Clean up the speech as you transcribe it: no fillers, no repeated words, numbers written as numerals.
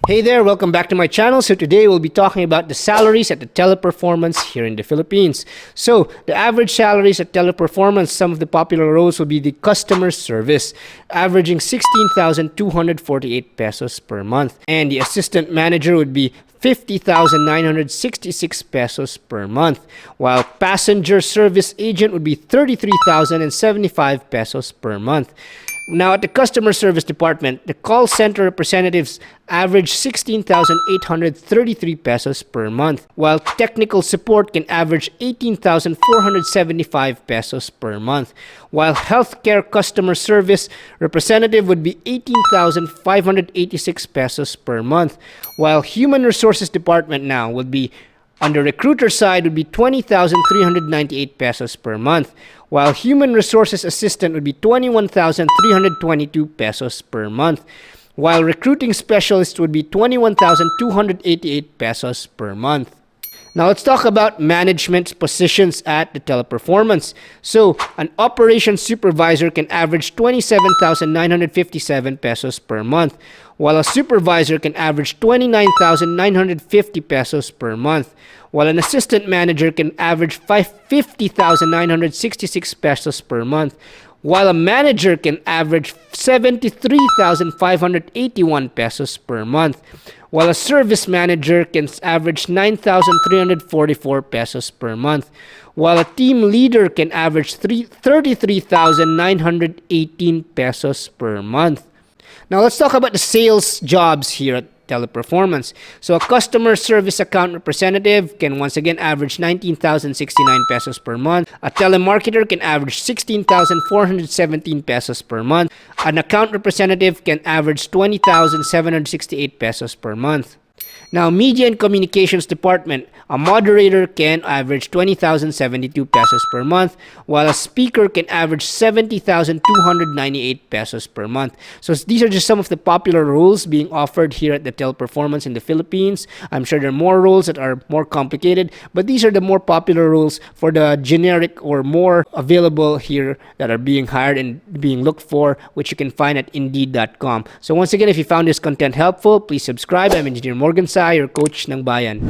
Hey there, welcome back to my channel. So today we'll be talking about the salaries at the Teleperformance here in the Philippines. So the average salaries at Teleperformance, some of the popular roles will be the customer service, averaging 16,248 pesos per month. And the assistant manager would be 50,966 pesos per month, while passenger service agent would be 33,075 pesos per month. Now, at the customer service department, the call center representatives average 16,833 pesos per month, while technical support can average 18,475 pesos per month, while healthcare customer service representative would be 18,586 pesos per month, while human resources department now would be on the recruiter side would be 20,398 pesos per month, while human resources assistant would be 21,322 pesos per month, while recruiting specialist would be 21,288 pesos per month. Now let's talk about management positions at the Teleperformance. So, an operations supervisor can average 27,957 pesos per month, while a supervisor can average 29,950 pesos per month, while an assistant manager can average 50,966 pesos per month, while a manager can average 73,581 pesos per month, while a service manager can average 9,344 pesos per month, while a team leader can average 33,918 pesos per month. Now let's talk about the sales jobs here at Teleperformance. So a customer service account representative can once again average 19,069 pesos per month. A telemarketer can average 16,417 pesos per month. An account representative can average 20,768 pesos per month. Now, media and communications department, a moderator can average 20,072 pesos per month, while a speaker can average 70,298 pesos per month. So these are just some of the popular roles being offered here at the Teleperformance in the Philippines. I'm sure there are more roles that are more complicated, but these are the more popular roles for the generic or more available here that are being hired and being looked for, which you can find at Indeed.com. So once again, if you found this content helpful, please subscribe. I'm Engineer Morgan, your coach ng Bayan.